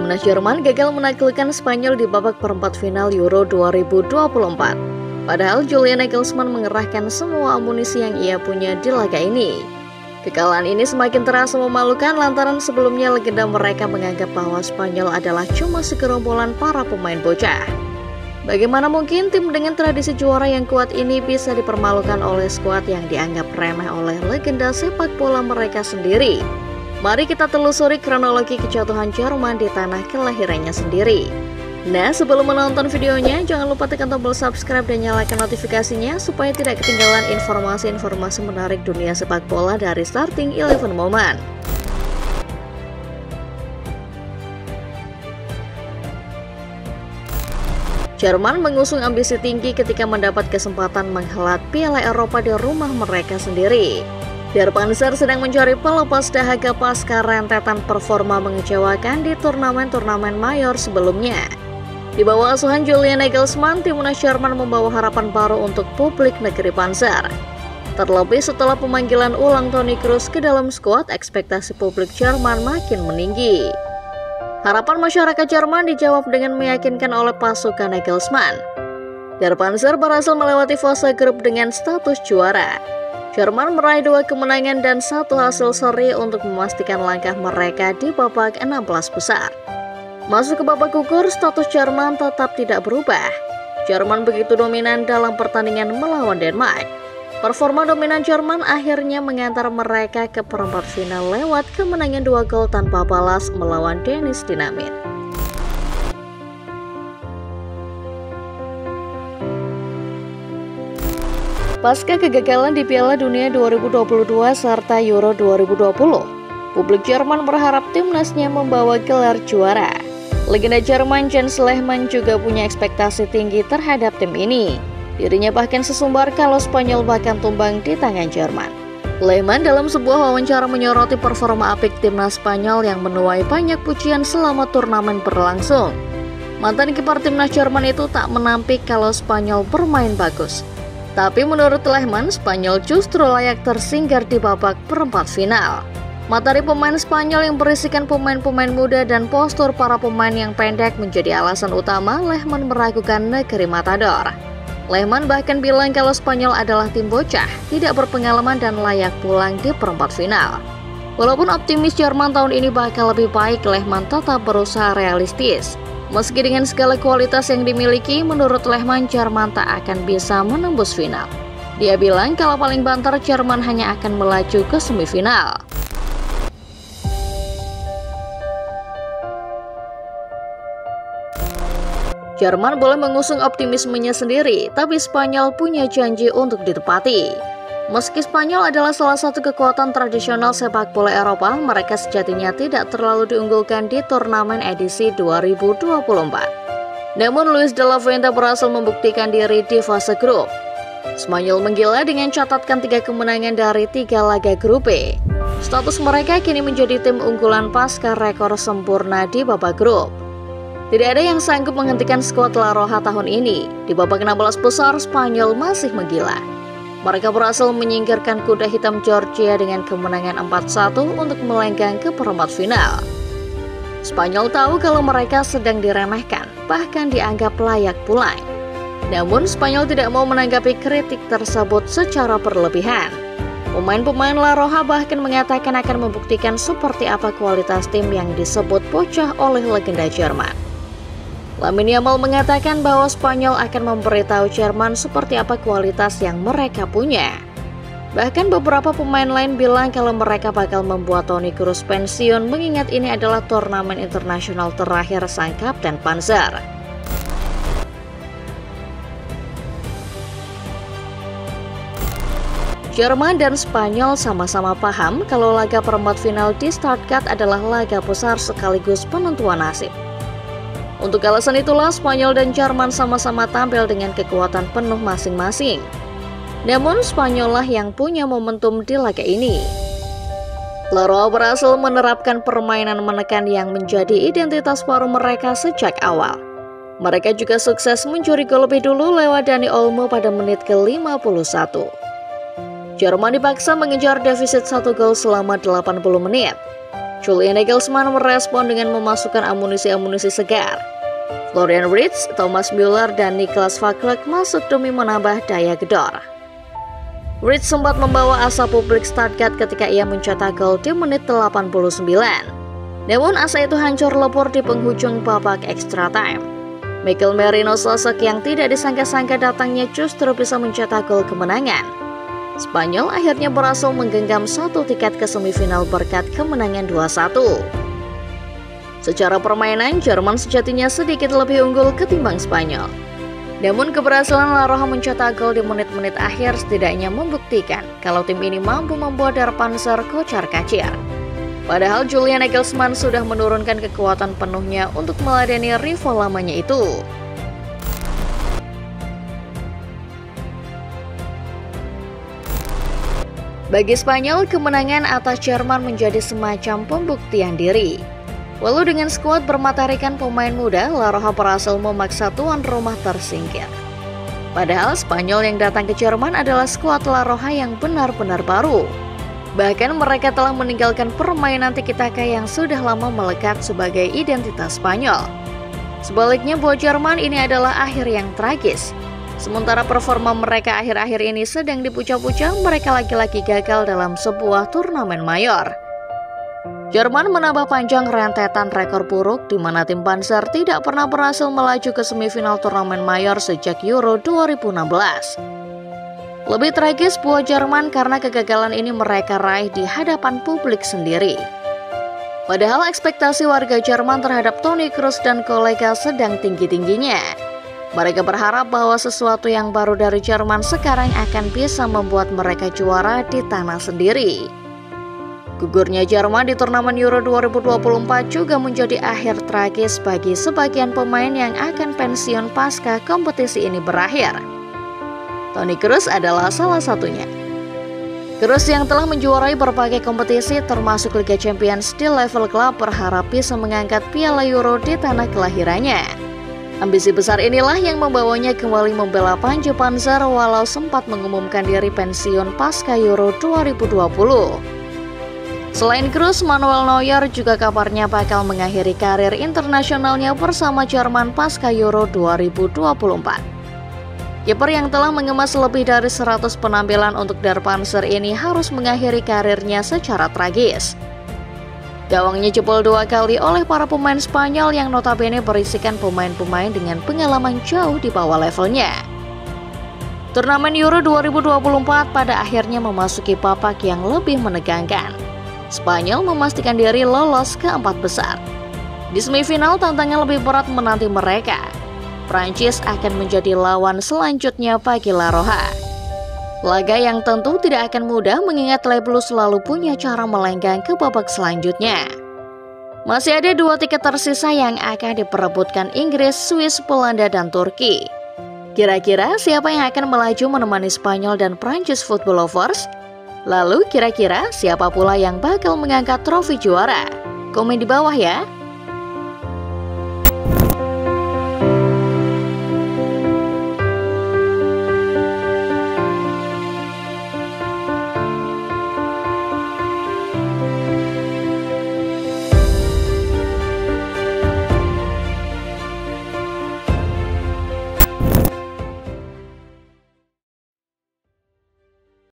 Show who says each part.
Speaker 1: Timnas Jerman gagal menaklukkan Spanyol di babak perempat final Euro 2024. Padahal Julian Nagelsmann mengerahkan semua amunisi yang ia punya di laga ini. Kekalahan ini semakin terasa memalukan lantaran sebelumnya legenda mereka menganggap bahwa Spanyol adalah cuma segerombolan para pemain bocah. Bagaimana mungkin tim dengan tradisi juara yang kuat ini bisa dipermalukan oleh skuad yang dianggap remeh oleh legenda sepak bola mereka sendiri? Mari kita telusuri kronologi kejatuhan Jerman di tanah kelahirannya sendiri. Nah, sebelum menonton videonya, jangan lupa tekan tombol subscribe dan nyalakan notifikasinya supaya tidak ketinggalan informasi-informasi menarik dunia sepak bola dari Starting 11 Moment. Jerman mengusung ambisi tinggi ketika mendapat kesempatan menghelat Piala Eropa di rumah mereka sendiri. Der Panzer sedang mencari pelepas dahaga pasca rentetan performa mengecewakan di turnamen-turnamen mayor sebelumnya. Di bawah asuhan Julian Nagelsmann, Timnas Jerman membawa harapan baru untuk publik negeri Panzer. Terlebih setelah pemanggilan ulang Toni Kroos ke dalam skuad, ekspektasi publik Jerman makin meninggi. Harapan masyarakat Jerman dijawab dengan meyakinkan oleh pasukan Nagelsmann. Der Panzer berhasil melewati fase grup dengan status juara. Jerman meraih 2 kemenangan dan 1 hasil seri untuk memastikan langkah mereka di babak 16 besar. Masuk ke babak gugur, status Jerman tetap tidak berubah. Jerman begitu dominan dalam pertandingan melawan Denmark. Performa dominan Jerman akhirnya mengantar mereka ke perempat final lewat kemenangan 2 gol tanpa balas melawan Danish Dynamite. Pasca kegagalan di Piala Dunia 2022 serta Euro 2020, publik Jerman berharap timnasnya membawa gelar juara. Legenda Jerman Jens Lehmann juga punya ekspektasi tinggi terhadap tim ini. Dirinya bahkan sesumbar kalau Spanyol bahkan tumbang di tangan Jerman. Lehmann dalam sebuah wawancara menyoroti performa apik timnas Spanyol yang menuai banyak pujian selama turnamen berlangsung. Mantan kiper timnas Jerman itu tak menampik kalau Spanyol bermain bagus. Tapi menurut Lehmann, Spanyol justru layak tersingkir di babak perempat final. Materi pemain Spanyol yang berisikan pemain-pemain muda dan postur para pemain yang pendek menjadi alasan utama Lehmann meragukan negeri Matador. Lehmann bahkan bilang kalau Spanyol adalah tim bocah, tidak berpengalaman dan layak pulang di perempat final. Walaupun optimis Jerman tahun ini bakal lebih baik, Lehmann tetap berusaha realistis. Meski dengan segala kualitas yang dimiliki, menurut Lehmann, Jerman tak akan bisa menembus final. Dia bilang kalau paling banter Jerman hanya akan melaju ke semifinal. Jerman boleh mengusung optimismenya sendiri, tapi Spanyol punya janji untuk ditepati. Meski Spanyol adalah salah satu kekuatan tradisional sepak bola Eropa, mereka sejatinya tidak terlalu diunggulkan di turnamen edisi 2024. Namun Luis de la Fuente berhasil membuktikan diri di fase grup. Spanyol menggila dengan catatkan 3 kemenangan dari 3 laga grup B. Status mereka kini menjadi tim unggulan pasca rekor sempurna di babak grup. Tidak ada yang sanggup menghentikan skuad La Roja tahun ini. Di babak 16 besar, Spanyol masih menggila. Mereka berhasil menyingkirkan kuda hitam Georgia dengan kemenangan 4-1 untuk melenggang ke perempat final. Spanyol tahu kalau mereka sedang diremehkan, bahkan dianggap layak pulang. Namun Spanyol tidak mau menanggapi kritik tersebut secara berlebihan. Pemain-pemain La Roja bahkan mengatakan akan membuktikan seperti apa kualitas tim yang disebut bocah oleh legenda Jerman. Lamine Yamal mengatakan bahwa Spanyol akan memberitahu Jerman seperti apa kualitas yang mereka punya. Bahkan beberapa pemain lain bilang kalau mereka bakal membuat Toni Kroos pensiun mengingat ini adalah turnamen internasional terakhir sang kapten Panzer. Jerman dan Spanyol sama-sama paham kalau laga perempat final di Stuttgart adalah laga besar sekaligus penentuan nasib. Untuk alasan itulah Spanyol dan Jerman sama-sama tampil dengan kekuatan penuh masing-masing. Namun Spanyol lah yang punya momentum di laga ini. La Roja berhasil menerapkan permainan menekan yang menjadi identitas baru mereka sejak awal. Mereka juga sukses mencuri gol lebih dulu lewat Dani Olmo pada menit ke-51. Jerman dipaksa mengejar defisit 1 gol selama 80 menit. Julian Nagelsmann merespon dengan memasukkan amunisi-amunisi segar. Florian Wirtz, Thomas Müller, dan Niklas Füllkrug masuk demi menambah daya gedor. Wirtz sempat membawa asa publik Stuttgart ketika ia mencetak gol di menit 89. Namun asa itu hancur lebur di penghujung babak extra time. Mikel Merino, sosok yang tidak disangka-sangka datangnya, justru bisa mencetak gol kemenangan. Spanyol akhirnya berhasil menggenggam satu tiket ke semifinal berkat kemenangan 2-1. Secara permainan, Jerman sejatinya sedikit lebih unggul ketimbang Spanyol. Namun keberhasilan La Roja mencetak gol di menit-menit akhir setidaknya membuktikan kalau tim ini mampu membuat Der Panzer kocar-kacir. Padahal Julian Nagelsmann sudah menurunkan kekuatan penuhnya untuk meladeni rival lamanya itu. Bagi Spanyol, kemenangan atas Jerman menjadi semacam pembuktian diri. Walau dengan skuad bermataharikan pemain muda, La Roja berhasil memaksa tuan rumah tersingkir. Padahal Spanyol yang datang ke Jerman adalah skuad La Roja yang benar-benar baru. Bahkan mereka telah meninggalkan permainan tiki-taka yang sudah lama melekat sebagai identitas Spanyol. Sebaliknya buat Jerman ini adalah akhir yang tragis. Sementara performa mereka akhir-akhir ini sedang dipuja-puja, mereka lagi-lagi gagal dalam sebuah turnamen mayor. Jerman menambah panjang rentetan rekor buruk di mana tim Panzer tidak pernah berhasil melaju ke semifinal turnamen mayor sejak Euro 2016. Lebih tragis buat Jerman karena kegagalan ini mereka raih di hadapan publik sendiri. Padahal ekspektasi warga Jerman terhadap Toni Kroos dan kolega sedang tinggi-tingginya. Mereka berharap bahwa sesuatu yang baru dari Jerman sekarang akan bisa membuat mereka juara di tanah sendiri. Gugurnya Jerman di turnamen Euro 2024 juga menjadi akhir tragis bagi sebagian pemain yang akan pensiun pasca kompetisi ini berakhir. Toni Kroos adalah salah satunya. Kroos yang telah menjuarai berbagai kompetisi termasuk Liga Champions di level klub berharap bisa mengangkat Piala Euro di tanah kelahirannya. Ambisi besar inilah yang membawanya kembali membela Panji Panzer walau sempat mengumumkan diri pensiun pasca Euro 2020. Selain Kroos, Manuel Neuer juga kabarnya bakal mengakhiri karir internasionalnya bersama Jerman pasca Euro 2024. Kiper yang telah mengemas lebih dari 100 penampilan untuk Der Panzer ini harus mengakhiri karirnya secara tragis. Gawangnya jebol 2 kali oleh para pemain Spanyol yang notabene berisikan pemain-pemain dengan pengalaman jauh di bawah levelnya. Turnamen Euro 2024 pada akhirnya memasuki babak yang lebih menegangkan. Spanyol memastikan diri lolos ke 4 besar. Di semifinal tantangan lebih berat menanti mereka. Prancis akan menjadi lawan selanjutnya bagi La Roja. Laga yang tentu tidak akan mudah mengingat Le Bleu selalu punya cara melenggang ke babak selanjutnya. Masih ada 2 tiket tersisa yang akan diperebutkan Inggris, Swiss, Belanda, dan Turki. Kira-kira siapa yang akan melaju menemani Spanyol dan Prancis Football Lovers? Lalu kira-kira siapa pula yang bakal mengangkat trofi juara? Komen di bawah ya.